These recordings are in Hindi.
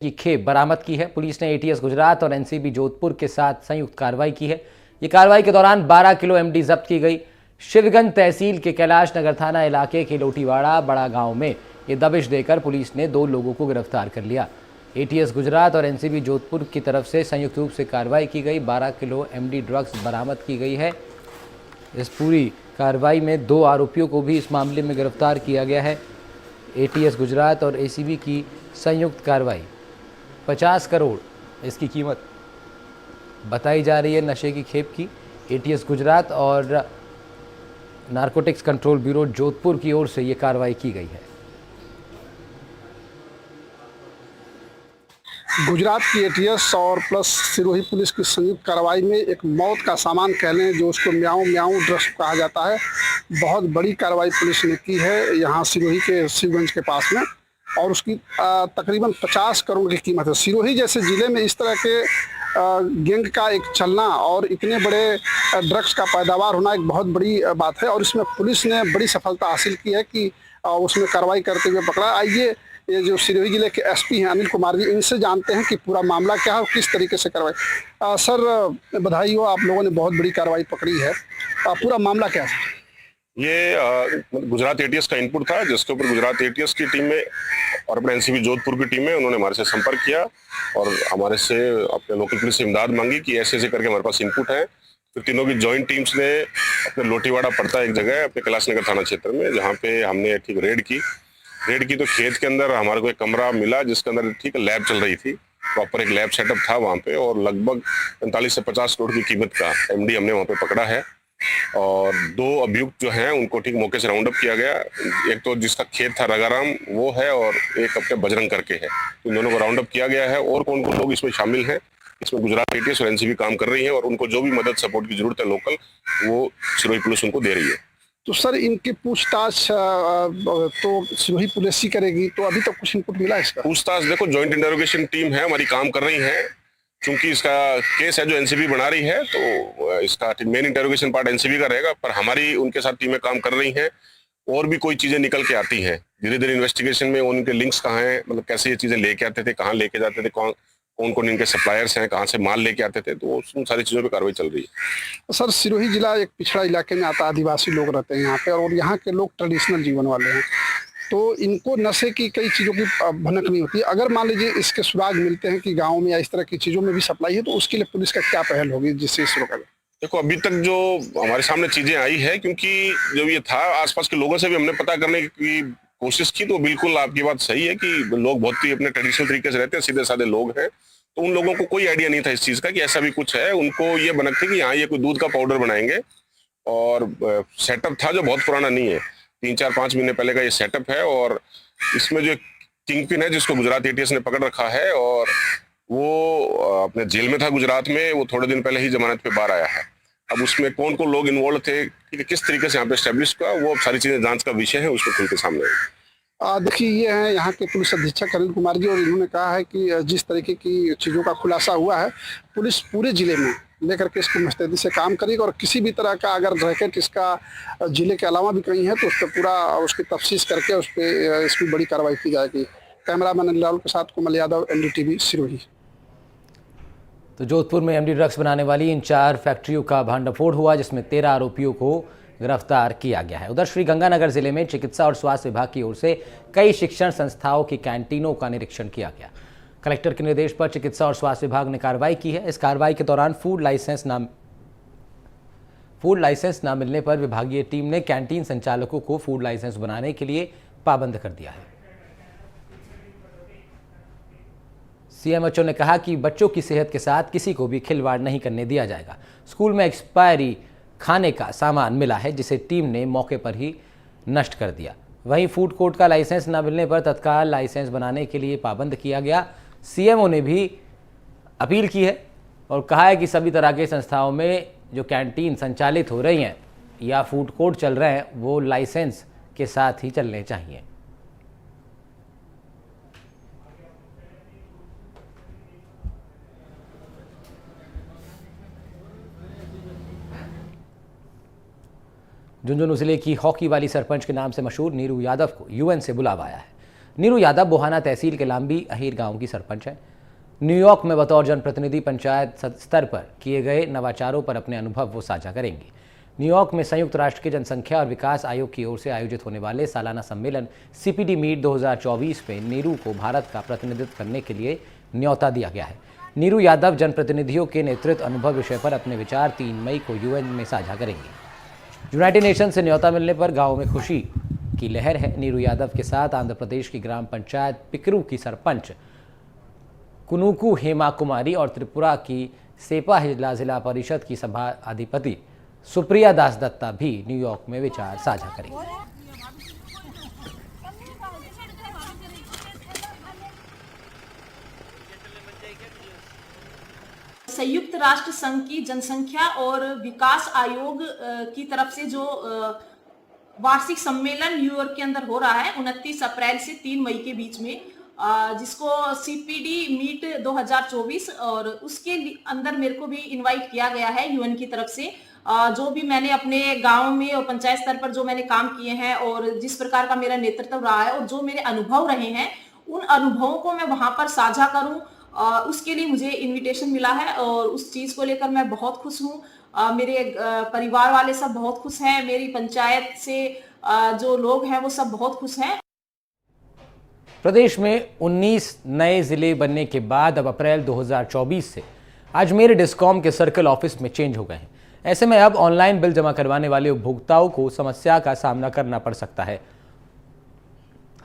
की खेप बरामद की है। पुलिस ने एटीएस गुजरात और एनसीबी जोधपुर के साथ संयुक्त कार्रवाई की है। ये कार्रवाई के दौरान 12 किलो एमडी जब्त की गई। शिवगंज तहसील के कैलाश नगर थाना इलाके के लोटीवाड़ा बड़ा गांव में ये दबिश देकर पुलिस ने 2 लोगों को गिरफ्तार कर लिया। एटीएस गुजरात और एनसीबी जोधपुर की तरफ से संयुक्त रूप से कार्रवाई की गई। 12 किलो एमडी ड्रग्स बरामद की गई है। इस पूरी कार्रवाई में 2 आरोपियों को भी इस मामले में गिरफ्तार किया गया है। एटीएस गुजरात और एसीबी की संयुक्त कार्रवाई 50 करोड़ इसकी कीमत बताई जा रही है नशे की खेप की। एटीएस गुजरात और नारकोटिक्स कंट्रोल ब्यूरो जोधपुर की ओर से ये कार्रवाई की गई है। गुजरात की एटीएस और प्लस सिरोही पुलिस की संयुक्त कार्रवाई में एक मौत का सामान कह लें, जो उसको म्याऊं म्याऊं ड्रग्स कहा जाता है, बहुत बड़ी कार्रवाई पुलिस ने की है यहाँ सिरोही के शिवगंज के पास में। और उसकी तकरीबन 50 करोड़ की कीमत है। सिरोही जैसे ज़िले में इस तरह के गैंग का एक चलना और इतने बड़े ड्रग्स का पैदावार होना एक बहुत बड़ी बात है। और इसमें पुलिस ने बड़ी सफलता हासिल की है कि उसमें कार्रवाई करते हुए पकड़ा। आइए ये जो सिरोही जिले के एसपी हैं अनिल कुमार जी, इनसे जानते हैं कि पूरा मामला क्या है और किस तरीके से कार्रवाई। सर बधाई हो, आप लोगों ने बहुत बड़ी कार्रवाई पकड़ी है। पूरा मामला क्या है? ये गुजरात एटीएस का इनपुट था, जिसके ऊपर गुजरात एटीएस की टीम में और अपने एनसीबी जोधपुर की टीम में उन्होंने हमारे से संपर्क किया और हमारे से अपने लोकल पुलिस से इमदाद मांगी कि ऐसे ऐसे करके हमारे पास इनपुट है। फिर तीनों की जॉइंट टीम्स ने अपने लोटीवाड़ा पड़ता है एक जगह अपने कैलाश नगर थाना क्षेत्र में, जहाँ पे हमने ठीक रेड की तो खेत के अंदर हमारे को एक कमरा मिला जिसके अंदर ठीक लैब चल रही थी। प्रॉपर एक लैब सेटअप था वहाँ पे और लगभग 45 से 50 करोड़ की कीमत का एमडी हमने वहाँ पे पकड़ा है। और 2 अभियुक्त जो हैं उनको ठीक मौके से राउंड अप किया गया। एक तो जिसका खेत था रगाराम वो है और एक अपने बजरंग करके है। इन दोनों को राउंड अप किया गया है। और कौन कौन लोग इसमें शामिल हैं, इसमें गुजरात एटीएस और एनसीबी काम कर रही है और उनको जो भी मदद सपोर्ट की जरूरत है लोकल, वो सिरोही पुलिस उनको दे रही है। तो सर इनकी पूछताछ तो सिरोही पुलिस ही करेगी, तो अभी तक कुछ इनपुट मिला इसका? पूछताछ देखो, ज्वाइंट इंटरोगेशन टीम है हमारी, काम कर रही है। चूंकि इसका केस है जो एनसीबी बना रही है, तो इसका मेन इंटरोगेशन पार्ट एनसीबी का रहेगा, पर हमारी उनके साथ टीमें काम कर रही हैं। और भी कोई चीजें निकल के आती हैं धीरे धीरे इन्वेस्टिगेशन में। उनके लिंक्स कहाँ हैं, मतलब कैसे ये चीजें लेके आते थे, कहाँ लेके जाते थे, कौन कौन इनके सप्लायर्स हैं, कहाँ से माल लेके आते थे, तो उन सारी चीजों पे कार्रवाई चल रही है। सर सिरोही जिला एक पिछड़ा इलाके में आता, आदिवासी लोग रहते हैं यहाँ पे और यहाँ के लोग ट्रेडिशनल जीवन वाले हैं, तो इनको नशे की कई चीज़ों की भनक नहीं होती। अगर मान लीजिए इसके सुराग मिलते हैं कि गाँव में या इस तरह की चीज़ों में भी सप्लाई है, तो उसके लिए पुलिस का क्या पहल होगी जिससे इस रोका जाए? देखो अभी तक जो हमारे सामने चीजें आई है, क्योंकि जब ये था आसपास के लोगों से भी हमने पता करने की कोशिश की, तो बिल्कुल आपकी बात सही है कि लोग बहुत ही अपने ट्रेडिशनल तरीके से रहते हैं, सीधे साधे लोग हैं। तो उन लोगों को कोई आइडिया नहीं था इस चीज का कि ऐसा भी कुछ है। उनको ये भनक थी कि हाँ ये कोई दूध का पाउडर बनाएंगे। और सेटअप था जो बहुत पुराना नहीं है, 3-4-5 महीने पहले का ये सेटअप है। और इसमें जो किंग पिन है जिसको गुजरात एटीएस ने पकड़ रखा है और वो अपने जेल में था गुजरात में, वो थोड़े दिन पहले ही जमानत पे बाहर आया है। अब उसमें कौन कौन लोग इन्वॉल्व थे, किस तरीके से यहाँ पे एस्टेब्लिश हुआ, वो सारी चीजें जांच का विषय है, उसको खुल के सामने है। देखिए ये हैं यहाँ के पुलिस अधीक्षक अनिल कुमार जी, और इन्होंने कहा है कि जिस तरीके की चीज़ों का खुलासा हुआ है, पुलिस पूरे ज़िले में लेकर के इसको मुस्तैदी से काम करेगी और किसी भी तरह का अगर रैकेट इसका ज़िले के अलावा भी कहीं है तो उस पर पूरा उसकी तफ्तीश करके उस पर इसकी बड़ी कार्रवाई की जाएगी। कैमरामैन अनिल राहुल के साथ कोमल यादव, एनडीटीवी सिरोही। तो जोधपुर में एमडी ड्रग्स बनाने वाली इन 4 फैक्ट्रियों का भांडाफोड़ हुआ, जिसमें 13 आरोपियों को गिरफ्तार किया गया है। उधर श्रीगंगानगर जिले में चिकित्सा और स्वास्थ्य विभाग की ओर से कई शिक्षण संस्थाओं की कैंटीनों का निरीक्षण किया गया। कलेक्टर के निर्देश पर चिकित्सा और स्वास्थ्य विभाग ने कार्रवाई की है। इस कार्रवाई के दौरान फूड लाइसेंस न मिलने पर विभागीय टीम ने कैंटीन संचालकों को फूड लाइसेंस बनाने के लिए पाबंद कर दिया है। सीएमएचओ ने कहा कि बच्चों की सेहत के साथ किसी को भी खिलवाड़ नहीं करने दिया जाएगा। स्कूल में एक्सपायरी खाने का सामान मिला है, जिसे टीम ने मौके पर ही नष्ट कर दिया। वहीं फूड कोर्ट का लाइसेंस न मिलने पर तत्काल लाइसेंस बनाने के लिए पाबंद किया गया। सीएमओ ने भी अपील की है और कहा है कि सभी तरह के संस्थाओं में जो कैंटीन संचालित हो रही हैं या फूड कोर्ट चल रहे हैं, वो लाइसेंस के साथ ही चलने चाहिए। झुंझुनू जिले की हॉकी वाली सरपंच के नाम से मशहूर नीरू यादव को यूएन से बुलावा आया है। नीरू यादव बोहाना तहसील के लांबी अहीर गांव की सरपंच है। न्यूयॉर्क में बतौर जनप्रतिनिधि पंचायत स्तर पर किए गए नवाचारों पर अपने अनुभव वो साझा करेंगी। न्यूयॉर्क में संयुक्त राष्ट्र के जनसंख्या और विकास आयोग की ओर से आयोजित होने वाले सालाना सम्मेलन CPD मीट 2024 में नीरू को भारत का प्रतिनिधित्व करने के लिए न्योता दिया गया है। नीरू यादव जनप्रतिनिधियों के नेतृत्व अनुभव विषय पर अपने विचार 3 मई को UN में साझा करेंगे। यूनाइटेड नेशन से न्योता मिलने पर गाँव में खुशी की लहर है। नीरू यादव के साथ आंध्र प्रदेश की ग्राम पंचायत पिकरू की सरपंच कुनुकू हेमा कुमारी और त्रिपुरा की सेपा जिला परिषद की सभा अधिपति सुप्रिया दास दत्ता भी न्यूयॉर्क में विचार साझा करेंगे। संयुक्त राष्ट्र संघ की जनसंख्या और विकास आयोग की तरफ से जो वार्षिक सम्मेलन न्यूयॉर्क के अंदर हो रहा है 29 अप्रैल से 3 मई के बीच में, जिसको CPD मीट 2024, और उसके अंदर मेरे को भी इनवाइट किया गया है UN की तरफ से। जो भी मैंने अपने गांव में और पंचायत स्तर पर जो मैंने काम किए हैं और जिस प्रकार का मेरा नेतृत्व रहा है और जो मेरे अनुभव रहे हैं, उन अनुभवों को मैं वहां पर साझा करूं, उसके लिए मुझे इनविटेशन मिला है और उस चीज को लेकर मैं बहुत खुश हूं। मेरे परिवार वाले सब बहुत खुश हैं, मेरी पंचायत से जो लोग हैं वो सब बहुत खुश हैं। प्रदेश में 19 नए जिले बनने के बाद अब अप्रैल 2024 से अजमेर डिस्कॉम के सर्कल ऑफिस में चेंज हो गए हैं। ऐसे में अब ऑनलाइन बिल जमा करवाने वाले उपभोक्ताओं को समस्या का सामना करना पड़ सकता है।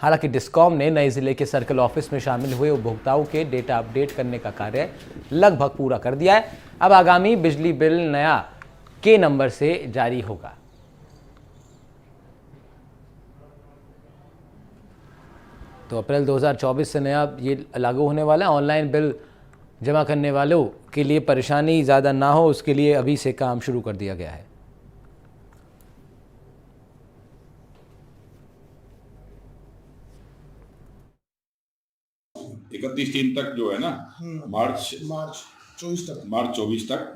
हालांकि डिस्कॉम ने नए जिले के सर्कल ऑफिस में शामिल हुए उपभोक्ताओं के डेटा अपडेट करने का कार्य लगभग पूरा कर दिया है। अब आगामी बिजली बिल नया K नंबर से जारी होगा। तो अप्रैल 2024 से नया ये लागू होने वाला है। ऑनलाइन बिल जमा करने वालों के लिए परेशानी ज़्यादा ना हो, उसके लिए अभी से काम शुरू कर दिया गया है। इकतीस 3 तक जो है ना, मार्च 24 तक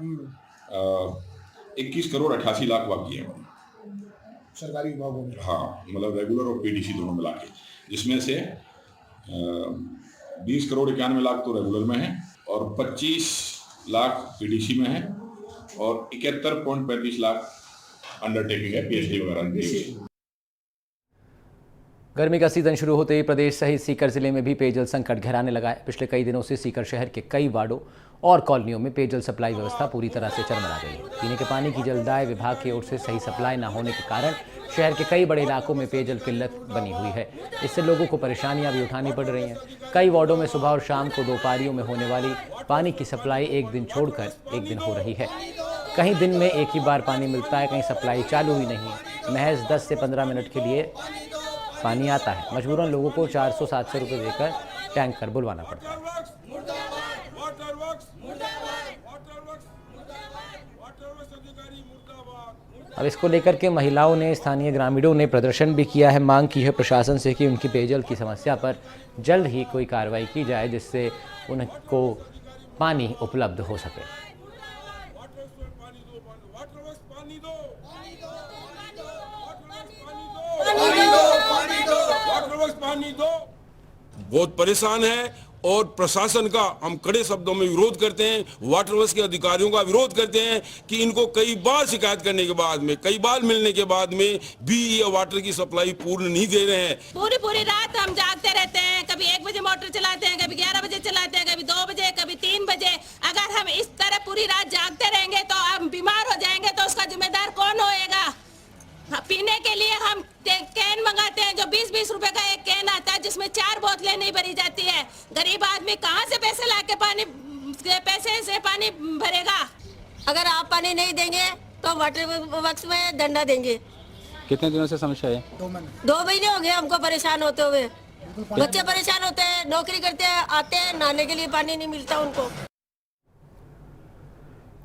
21 करोड़ 88 लाख बाकी है सरकारी विभागों में। हाँ, मतलब रेगुलर और PDC दोनों मिला के, जिसमें से 20 करोड़ 91 लाख तो रेगुलर में है और 25 लाख PDC में है और 71.35 लाख अंडरटेकिंग है, PhD वगैरह की। गर्मी का सीजन शुरू होते ही प्रदेश सहित सीकर जिले में भी पेयजल संकट गहराने लगा है। पिछले कई दिनों से सीकर शहर के कई वार्डों और कॉलोनियों में पेयजल सप्लाई व्यवस्था पूरी तरह से चरमरा गई है। पीने के पानी की जलदाय विभाग की ओर से सही सप्लाई न होने के कारण शहर के कई बड़े इलाकों में पेयजल किल्लत बनी हुई है। इससे लोगों को परेशानियां भी उठानी पड़ रही हैं। कई वार्डों में सुबह और शाम को 2 पारियों में होने वाली पानी की सप्लाई एक दिन छोड़कर एक दिन हो रही है। कहीं दिन में एक ही बार पानी मिलता है, कहीं सप्लाई चालू ही नहीं है। महज 10 से 15 मिनट के लिए पानी आता है। मजबूरन लोगों को 400-700 रुपये देकर टैंकर बुलवाना पड़ता है। अब इसको लेकर के महिलाओं ने, स्थानीय ग्रामीणों ने प्रदर्शन भी किया है। मांग की है प्रशासन से कि उनकी पेयजल की समस्या पर जल्द ही कोई कार्रवाई की जाए, जिससे उनको पानी उपलब्ध हो सके। बहुत परेशान है और प्रशासन का हम कड़े शब्दों में विरोध करते हैं। वाटर वर्क्स के अधिकारियों का विरोध करते हैं कि इनको कई बार शिकायत करने के बाद में, कई बार मिलने के बाद में भी ये वाटर की सप्लाई पूर्ण नहीं दे रहे हैं। पूरी रात हम जागते रहते हैं। कभी 1 बजे मोटर चलाते हैं, कभी 11 बजे चलाते हैं, कभी 2 बजे, कभी 3 बजे। अगर हम इस तरह पूरी रात जागते रहेंगे तो हम बीमार हो जाएंगे, तो उसका जिम्मेदार कौन होएगा? पीने के लिए हम कैन मंगाते हैं, जो 20-20 रुपए का एक कैन आता है, जिसमें 4 बोतलें नहीं भरी जाती है। गरीब आदमी कहाँ से पैसे लाके पैसे से पानी भरेगा? अगर आप पानी नहीं देंगे तो वाटर वर्क्स में डंडा देंगे। कितने दिनों से समस्या है? 2 महीने हो गए हमको परेशान होते हुए। बच्चे परेशान होते हैं, नौकरी करते हैं, आते हैं, नहाने के लिए पानी नहीं मिलता उनको।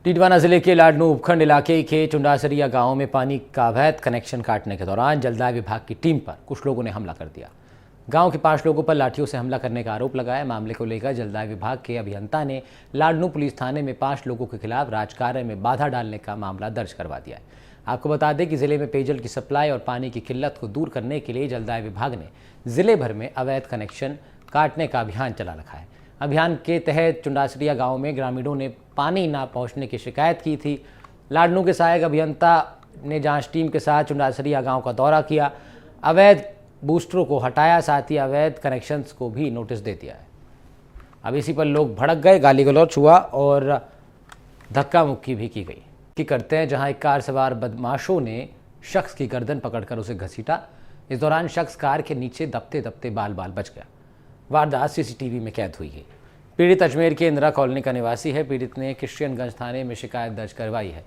टिटवाना जिले के लाडनू उपखंड इलाके के चुंडासरिया गांव में पानी का अवैध कनेक्शन काटने के दौरान जलदाय विभाग की टीम पर कुछ लोगों ने हमला कर दिया। गांव के 5 लोगों पर लाठियों से हमला करने का आरोप लगाया। मामले को लेकर जलदाय विभाग के अभियंता ने लाडनू पुलिस थाने में 5 लोगों के खिलाफ राजकार्य में बाधा डालने का मामला दर्ज करवा दिया है। आपको बता दें कि जिले में पेयजल की सप्लाई और पानी की किल्लत को दूर करने के लिए जलदाय विभाग ने जिले भर में अवैध कनेक्शन काटने का अभियान चला रखा है। अभियान के तहत चुंडासरिया गांव में ग्रामीणों ने पानी ना पहुंचने की शिकायत की थी। लाडनू के सहायक अभियंता ने जांच टीम के साथ चुंडासरिया गांव का दौरा किया, अवैध बूस्टरों को हटाया, साथ ही अवैध कनेक्शंस को भी नोटिस दे दिया है। अब इसी पर लोग भड़क गए, गाली गलौच हुआ और धक्का मुक्की भी की गई। की करते हैं जहां एक कार सवार बदमाशों ने शख्स की गर्दन पकड़कर उसे घसीटा। इस दौरान शख्स कार के नीचे दबते दबते बाल बाल बच गया। वारदात सीसीटीवी में कैद हुई है। पीड़ित अजमेर के इंदिरा कॉलोनी का निवासी है। पीड़ित ने क्रिश्चियनगंज थाने में शिकायत दर्ज करवाई है।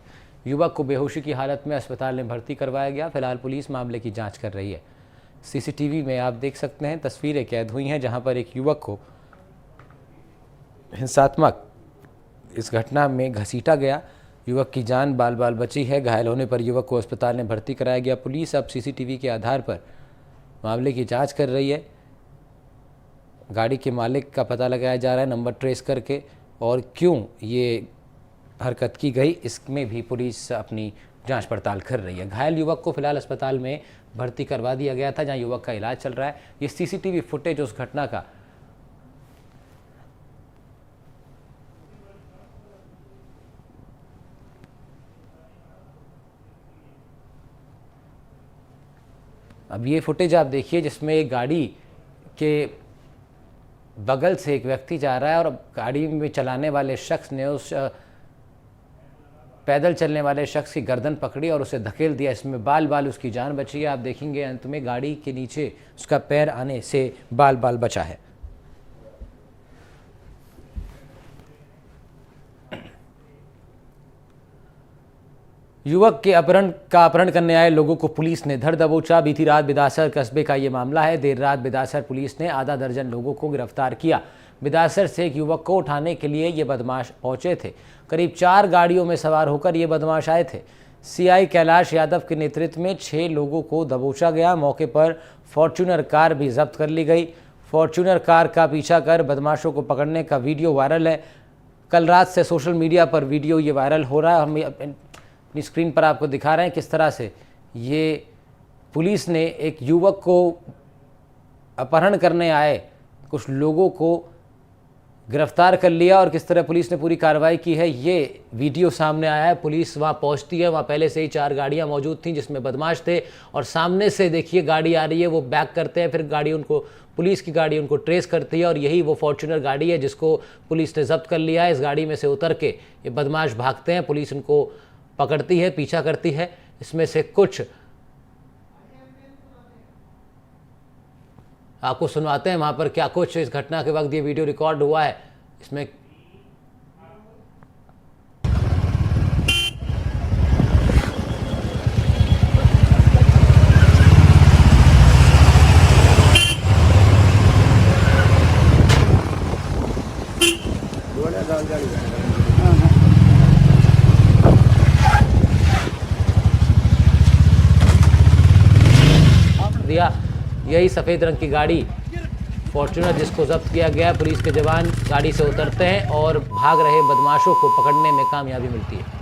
युवक को बेहोशी की हालत में अस्पताल में भर्ती करवाया गया। फिलहाल पुलिस मामले की जांच कर रही है। सीसीटीवी में आप देख सकते हैं तस्वीरें कैद हुई हैं जहां पर एक युवक को हिंसात्मक इस घटना में घसीटा गया। युवक की जान बाल बाल बची है। घायल होने पर युवक को अस्पताल में भर्ती कराया गया। पुलिस अब सीसीटीवी के आधार पर मामले की जांच कर रही है। गाड़ी के मालिक का पता लगाया जा रहा है नंबर ट्रेस करके, और क्यों ये हरकत की गई इसमें भी पुलिस अपनी जांच पड़ताल कर रही है। घायल युवक को फिलहाल अस्पताल में भर्ती करवा दिया गया था जहां युवक का इलाज चल रहा है। ये सीसीटीवी फुटेज उस घटना का अब ये फुटेज आप देखिए जिसमें एक गाड़ी के बगल से एक व्यक्ति जा रहा है और गाड़ी में चलाने वाले शख्स ने उस पैदल चलने वाले शख्स की गर्दन पकड़ी और उसे धकेल दिया। इसमें बाल बाल उसकी जान बची है। आप देखेंगे अंत में गाड़ी के नीचे उसका पैर आने से बाल बाल बचा है। युवक के अपहरण करने आए लोगों को पुलिस ने धर दबोचा। बीती रात बिदासर कस्बे का ये मामला है। देर रात बिदासर पुलिस ने आधा दर्जन लोगों को गिरफ्तार किया। बिदासर से एक युवक को उठाने के लिए ये बदमाश पहुंचे थे। करीब 4 गाड़ियों में सवार होकर ये बदमाश आए थे। सीआई कैलाश यादव के नेतृत्व में 6 लोगों को दबोचा गया। मौके पर फॉर्च्यूनर कार भी जब्त कर ली गई। फॉर्च्यूनर कार का पीछा कर बदमाशों को पकड़ने का वीडियो वायरल है। कल रात से सोशल मीडिया पर वीडियो ये वायरल हो रहा है। हम अपनी स्क्रीन पर आपको दिखा रहे हैं किस तरह से ये पुलिस ने एक युवक को अपहरण करने आए कुछ लोगों को गिरफ्तार कर लिया और किस तरह पुलिस ने पूरी कार्रवाई की है। ये वीडियो सामने आया है। पुलिस वहाँ पहुँचती है, वहाँ पहले से ही 4 गाड़ियाँ मौजूद थीं जिसमें बदमाश थे और सामने से देखिए गाड़ी आ रही है, वो बैक करते हैं, फिर गाड़ी उनको पुलिस की गाड़ी उनको ट्रेस करती है और यही वो फॉर्च्यूनर गाड़ी है जिसको पुलिस ने जब्त कर लिया है। इस गाड़ी में से उतर के ये बदमाश भागते हैं। पुलिस उनको पकड़ती है, पीछा करती है। इसमें से कुछ आपको सुनवाते हैं वहां पर क्या कुछ इस घटना के वक्त ये वीडियो रिकॉर्ड हुआ है। इसमें दिया यही सफ़ेद रंग की गाड़ी फॉर्च्यूनर जिसको जब्त किया गया। पुलिस के जवान गाड़ी से उतरते हैं और भाग रहे बदमाशों को पकड़ने में कामयाबी मिलती है।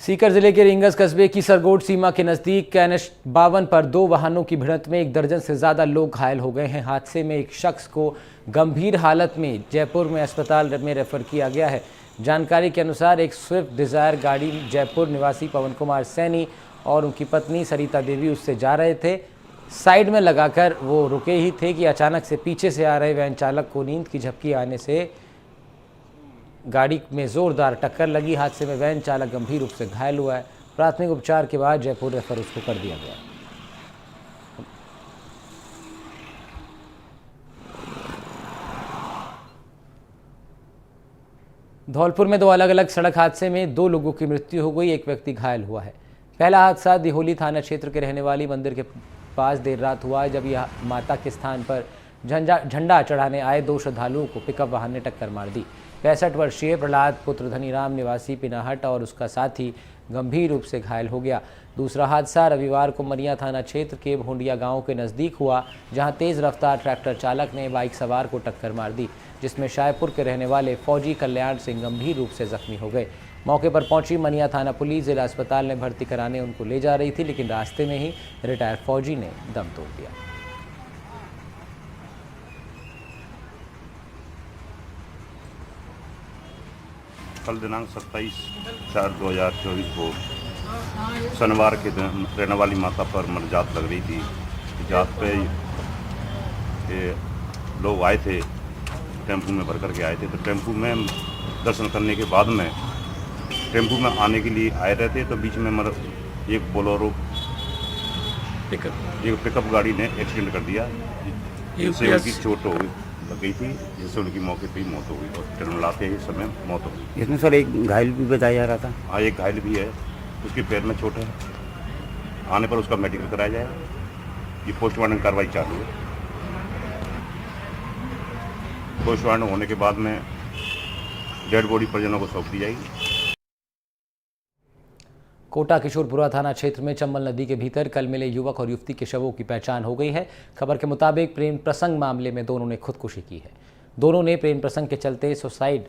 सीकर जिले के रिंगस कस्बे की सरगोड सीमा के नज़दीक NH 52 पर 2 वाहनों की भिड़ंत में 1 दर्जन से ज़्यादा लोग घायल हो गए हैं। हादसे में एक शख्स को गंभीर हालत में जयपुर में अस्पताल में रेफर किया गया है। जानकारी के अनुसार एक स्विफ्ट डिज़ायर गाड़ी जयपुर निवासी पवन कुमार सैनी और उनकी पत्नी सरिता देवी उससे जा रहे थे। साइड में लगाकर वो रुके ही थे कि अचानक से पीछे से आ रहे वैन चालक को नींद की झपकी आने से गाड़ी में जोरदार टक्कर लगी। हादसे में वैन चालक गंभीर रूप से घायल हुआ है। प्राथमिक उपचार के बाद जयपुर रेफर उसको कर दिया गया। धौलपुर में 2 अलग अलग सड़क हादसे में 2 लोगों की मृत्यु हो गई, एक व्यक्ति घायल हुआ है। पहला हादसा दिहोली थाना क्षेत्र के रहने वाली मंदिर के पास देर रात हुआ है, जब यह माता के स्थान पर झंडा चढ़ाने आए 2 श्रद्धालुओं को पिकअप वाहन ने टक्कर मार दी। 65 वर्षीय प्रहलाद पुत्र धनीराम निवासी पिनाहट और उसका साथी गंभीर रूप से घायल हो गया। दूसरा हादसा रविवार को मनिया थाना क्षेत्र के भोंडिया गांव के नज़दीक हुआ, जहां तेज़ रफ्तार ट्रैक्टर चालक ने बाइक सवार को टक्कर मार दी, जिसमें शायपुर के रहने वाले फौजी कल्याण सिंह गंभीर रूप से जख्मी हो गए। मौके पर पहुंची मनिया थाना पुलिस जिला अस्पताल में भर्ती कराने उनको ले जा रही थी, लेकिन रास्ते में ही रिटायर्ड फौजी ने दम तोड़ दिया। कल दिनांक 27/4/2024 को शनिवार के दिन रहने वाली माता पर मनजात लग रही थी। जात पे ये लोग आए थे, टेम्पू में भर करके आए थे। तो टेम्पू में दर्शन करने के बाद में टेम्पू में आने के लिए आए रहते, तो बीच में मतलब एक बोलेरो पिकअप गाड़ी ने एक्सीडेंट कर दिया, जिससे उनकी चोट लग गई थी, जिससे उनकी मौके पर ही मौत हो गई। हॉस्पिटल में लाते ही समय मौत हो गई। इसमें सर एक घायल भी बताया जा रहा था। हाँ, एक घायल भी है, उसके पैर में चोट है। आने पर उसका मेडिकल कराया जाएगा। ये पोस्टमार्टम कार्रवाई चालू है। पोस्टमार्टम होने के बाद में डेड बॉडी परिजनों को सौंप दी जाएगी। कोटा किशोरपुरा थाना क्षेत्र में चंबल नदी के भीतर कल मिले युवक और युवती के शवों की पहचान हो गई है। खबर के मुताबिक प्रेम प्रसंग मामले में दोनों ने खुदकुशी की है। दोनों ने प्रेम प्रसंग के चलते सुसाइड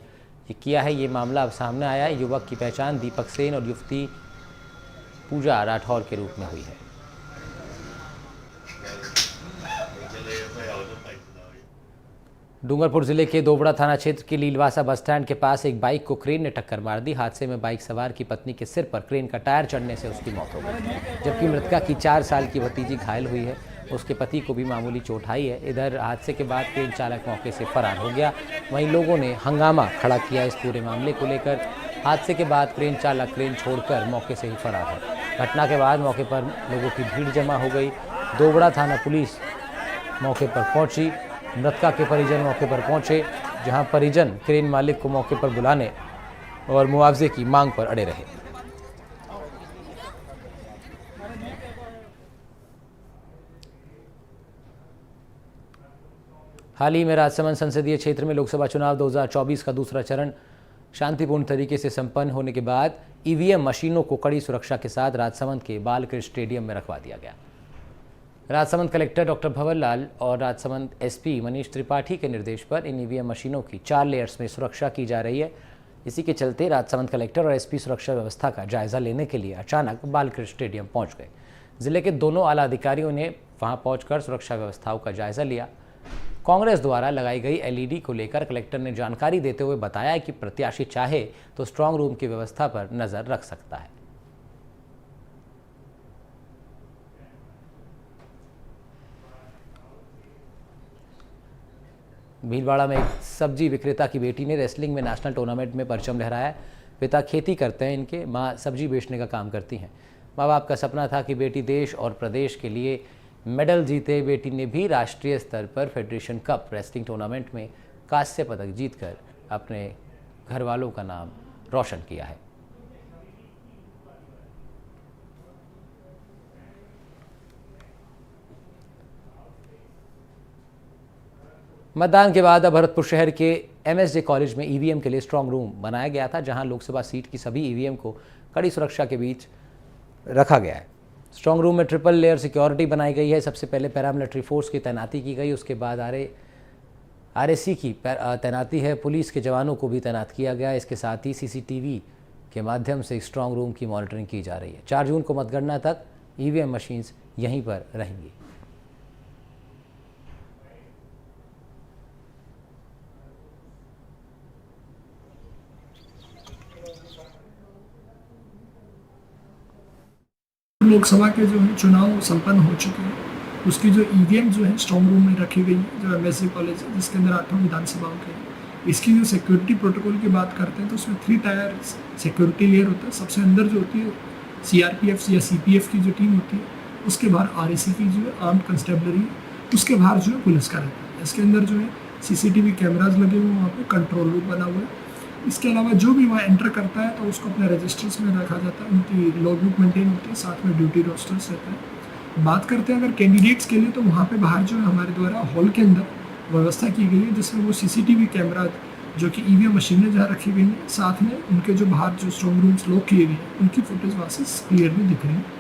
किया है। ये मामला अब सामने आया है। युवक की पहचान दीपक सेन और युवती पूजा राठौर के रूप में हुई है। डूंगरपुर जिले के दोबड़ा थाना क्षेत्र के लीलवासा बस स्टैंड के पास एक बाइक को क्रेन ने टक्कर मार दी। हादसे में बाइक सवार की पत्नी के सिर पर क्रेन का टायर चढ़ने से उसकी मौत हो गई, जबकि मृतका की 4 साल की भतीजी घायल हुई है। उसके पति को भी मामूली चोट आई है। इधर हादसे के बाद क्रेन चालक मौके से फरार हो गया। वहीं लोगों ने हंगामा खड़ा किया इस पूरे मामले को लेकर। हादसे के बाद क्रेन चालक क्रेन छोड़कर मौके से ही फरार है। घटना के बाद मौके पर लोगों की भीड़ जमा हो गई। दोबड़ा थाना पुलिस मौके पर पहुंची। मृतका के परिजन मौके पर पहुंचे, जहां परिजन क्रेन मालिक को मौके पर बुलाने और मुआवजे की मांग पर अड़े रहे। हाल ही में राजसमंद संसदीय क्षेत्र में लोकसभा चुनाव 2024 का दूसरा चरण शांतिपूर्ण तरीके से संपन्न होने के बाद ईवीएम मशीनों को कड़ी सुरक्षा के साथ राजसमंद के बालकृष्ण स्टेडियम में रखवा दिया गया। राजसमंद कलेक्टर डॉक्टर भंवरलाल और राजसमंद एसपी मनीष त्रिपाठी के निर्देश पर इन ईवीएम मशीनों की 4 लेयर्स में सुरक्षा की जा रही है। इसी के चलते राजसमंद कलेक्टर और एसपी सुरक्षा व्यवस्था का जायजा लेने के लिए अचानक बालकृष्ण स्टेडियम पहुंच गए। जिले के दोनों आला अधिकारियों ने वहां पहुंचकर सुरक्षा व्यवस्थाओं का जायजा लिया। कांग्रेस द्वारा लगाई गई एलईडी को लेकर कलेक्टर ने जानकारी देते हुए बताया कि प्रत्याशी चाहे तो स्ट्रांग रूम की व्यवस्था पर नजर रख सकता है। भीलवाड़ा में एक सब्जी विक्रेता की बेटी ने रेसलिंग में नेशनल टूर्नामेंट में परचम लहराया। पिता खेती करते हैं, इनके मां सब्जी बेचने का काम करती हैं। माँ बाप का सपना था कि बेटी देश और प्रदेश के लिए मेडल जीते। बेटी ने भी राष्ट्रीय स्तर पर फेडरेशन कप रेसलिंग टूर्नामेंट में कांस्य पदक जीतकर अपने घर वालों का नाम रोशन किया है। मतदान के बाद अब भरतपुर शहर के एमएसजे कॉलेज में ईवीएम के लिए स्ट्रांग रूम बनाया गया था, जहां लोकसभा सीट की सभी ईवीएम को कड़ी सुरक्षा के बीच रखा गया है। स्ट्रांग रूम में ट्रिपल लेयर सिक्योरिटी बनाई गई है। सबसे पहले पैरामिलिट्री फोर्स की तैनाती की गई, उसके बाद आरएसी की तैनाती है। पुलिस के जवानों को भी तैनात किया गया। इसके साथ ही सीसीटीवी के माध्यम से स्ट्रांग रूम की मॉनिटरिंग की जा रही है। 4 जून को मतगणना तक ईवीएम मशीन्स यहीं पर रहेंगी। लोकसभा के जो है चुनाव संपन्न हो चुके हैं, उसकी जो ईवीएम जो है स्ट्रांग रूम में रखी गई है, जो एमएसजे कॉलेज है जिसके अंदर 8 विधानसभाओं के। इसकी जो सिक्योरिटी प्रोटोकॉल की बात करते हैं तो उसमें 3 टायर सिक्योरिटी लेयर होता है। सबसे अंदर जो होती है सीआरपीएफ या सीपीएफ की जो टीम होती है, उसके बाहर आरएसी की जो है आर्म्ड कंस्टेबलरी, उसके बाहर जो है पुलिस का रहता है। इसके अंदर जो है सीसीटीवी कैमराज लगे हुए, वहाँ पर कंट्रोल रूम बना हुआ है। इसके अलावा जो भी वहाँ एंटर करता है तो उसको अपने रजिस्टर्स में रखा जाता है, उनकी लॉग बुक मेंटेन होती है, साथ में ड्यूटी रोस्टर्स रहता है। बात करते हैं अगर कैंडिडेट्स के लिए, तो वहाँ पे बाहर जो है हमारे द्वारा हॉल के अंदर व्यवस्था की गई है, जिसमें वो सीसीटीवी कैमरा जो कि ईवीएम मशीनें जहाँ रखी गई हैं, साथ में उनके जो बाहर जो स्ट्रॉन्ग रूम्स लॉक किए गए हैं उनकी फुटेज वहाँ से क्लियरली दिख रही है।